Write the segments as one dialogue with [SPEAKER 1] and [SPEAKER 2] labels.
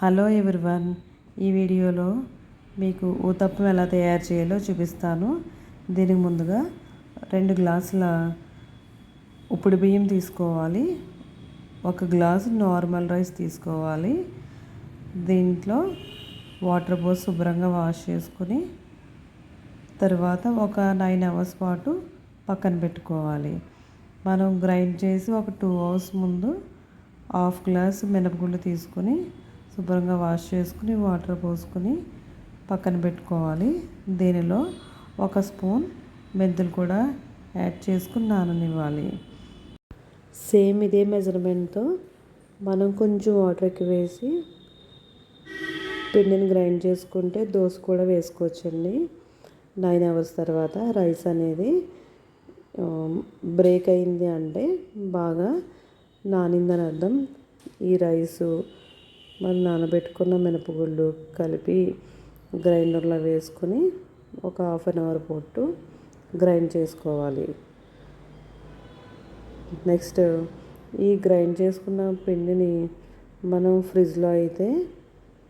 [SPEAKER 1] Hello everyone, ఈ వీడియోలో మీకు ఊతప్పం ఎలా తయారు చేయాలో చూపిస్తాను. దీనికి ముందుగా 2 గ్లాసుల ఉప్పుడు బియ్యం తీసుకోవాలి. 1 గ్లాసు నార్మల్ రైస్ తీసుకోవాలి. దీంట్లో వాటర్ పోసి శుభ్రంగా వాష్ చేసుకుని తర్వాత ఒక 9 అవర్స్ పాటు పక్కన పెట్టుకోవాలి. మనం గ్రైండ్ చేసి ఒక 2 అవర్స్ ముందు 1/2 గ్లాస్ మినపగుళ్ళు తీసుకొని శుభ్రంగా వాష్ చేసుకుని వాటర్ పోసుకొని పక్కన పెట్టుకోవాలి. దీనిలో 1 స్పూన్ మెంతులు కూడా యాడ్ చేసుకుని నాననివ్వాలి. సేమ్ ఇదే మెజర్మెంట్తో మనం కొంచెం వాటర్ ఎక్కువ వేసి పిండిని గ్రైండ్ చేసుకుంటే దోశ కూడా వేసుకోవచ్చండి. 9 అవర్స్ తర్వాత రైస్ అనేది బ్రేక్ అయింది అంటే బాగా నానిందని అర్థం. ఈ రైసు మనం నానబెట్టుకున్న మినపగుళ్ళు కలిపి గ్రైండర్లో వేసుకొని ఒక 1/2 అవర్ పాటు గ్రైండ్ చేసుకోవాలి. నెక్స్ట్ ఈ గ్రైండ్ చేసుకున్న పిండిని మనం ఫ్రిడ్జ్లో అయితే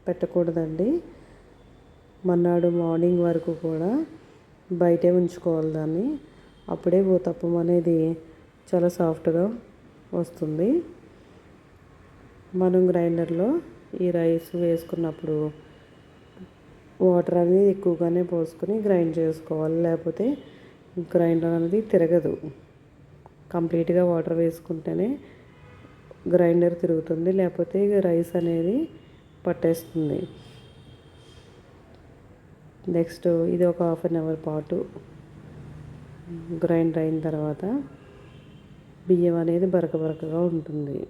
[SPEAKER 1] పెట్టకూడదండి. మర్నాడు మార్నింగ్ వరకు కూడా బయటే ఉంచుకోవాలి దాన్ని. అప్పుడే ఊతప్పం అనేది చాలా సాఫ్ట్గా వస్తుంది. మనం గ్రైండర్లో ఈ రైస్ వేసుకున్నప్పుడు వాటర్ అనేది ఎక్కువగానే పోసుకొని గ్రైండ్ చేసుకోవాలి, లేకపోతే గ్రైండర్ అనేది తిరగదు. కంప్లీట్గా వాటర్ వేసుకుంటేనే గ్రైండర్ తిరుగుతుంది, లేకపోతే రైస్ అనేది పట్టేస్తుంది. నెక్స్ట్ ఇది ఒక 1/2 అవర్ పాటు గ్రైండ్ అయిన తర్వాత బియ్యం అనేది బరకగా ఉంటుంది.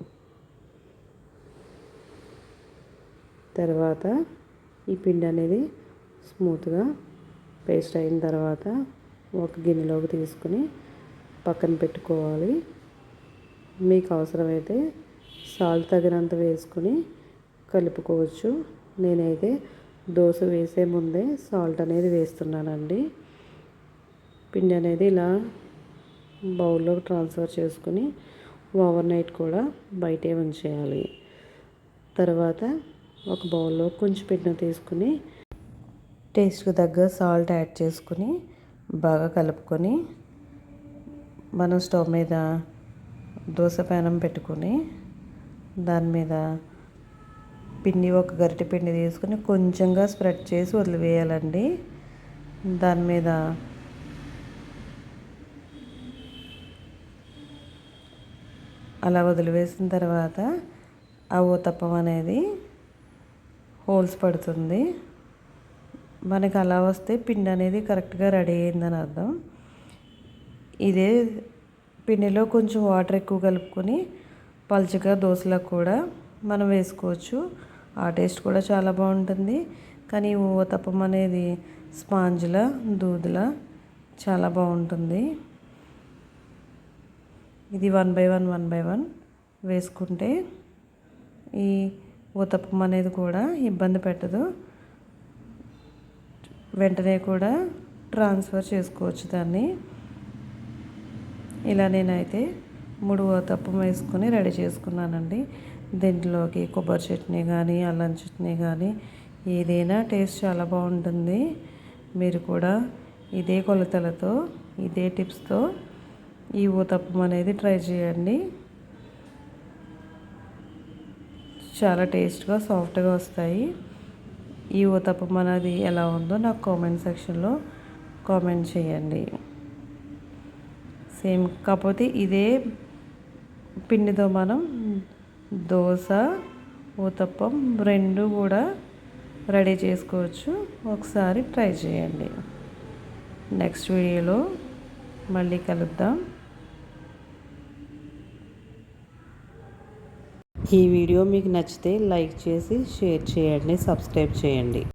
[SPEAKER 1] తర్వాత ఈ పిండి అనేది స్మూత్గా పేస్ట్ అయిన తర్వాత ఒక గిన్నెలోకి తీసుకుని పక్కన పెట్టుకోవాలి. మీకు అవసరమైతే సాల్ట్ తగినంత వేసుకుని కలుపుకోవచ్చు. నేనైతే దోశ వేసే ముందే సాల్ట్ అనేది వేస్తున్నానండి. పిండి అనేది ఇలా బౌల్లోకి ట్రాన్స్ఫర్ చేసుకుని ఓవర్ నైట్ కూడా బయటే ఉంచేయాలి. తర్వాత ఒక బౌల్లో కొంచెం పిండి తీసుకుని టేస్ట్కి తగ్గ సాల్ట్ యాడ్ చేసుకుని బాగా కలుపుకొని మనం స్టవ్ మీద దోశ పెనం పెట్టుకొని దాని మీద పిండి ఒక గరిటె పిండి తీసుకుని కొంచెంగా స్ప్రెడ్ చేసి వదిలివేయాలండి. దాని మీద అలా వదిలివేసిన తర్వాత ఆ ఊతప్పం అనేది హోల్స్ పడుతుంది. మనకి అలా వస్తే పిండి అనేది కరెక్ట్గా రెడీ అయిందని అర్థం. ఇదే పిండిలో కొంచెం వాటర్ ఎక్కువ కలుపుకొని పలుచగా దోశలకు కూడా మనం వేసుకోవచ్చు. ఆ టేస్ట్ కూడా చాలా బాగుంటుంది. కానీ ఊతప్పం అనేది స్పాంజ్లా దూదిలా చాలా బాగుంటుంది. ఇది 1 బై 1 వేసుకుంటే ఈ ఊతప్పం అనేది కూడా ఇబ్బంది పెట్టదు. వెంటనే కూడా ట్రాన్స్ఫర్ చేసుకోవచ్చు దాన్ని. ఇలా నేనైతే 3 ఊతప్పం వేసుకొని రెడీ చేసుకున్నానండి. దీంట్లోకి కొబ్బరి చట్నీ కానీ అల్లం చట్నీ కానీ ఏదైనా టేస్ట్ చాలా బాగుంటుంది. మీరు కూడా ఇదే కొలతలతో ఇదే టిప్స్తో ఈ ఊతప్పం అనేది ట్రై చేయండి. చాలా టేస్ట్గా సాఫ్ట్గా వస్తాయి. ఈ ఊతప్పం అనేది ఎలా ఉందో నాకు కామెంట్ సెక్షన్లో కామెంట్ చేయండి. సేమ్ కాకపోతే ఇదే పిండితో మనం దోశ ఊతప్పం 2 కూడా రెడీ చేసుకోవచ్చు. ఒకసారి ట్రై చేయండి. నెక్స్ట్ వీడియోలో మళ్ళీ కలుద్దాం. ఈ వీడియో మీకు నచ్చితే లైక్ చేసి షేర్ చేయండి, సబ్స్క్రైబ్ చేయండి.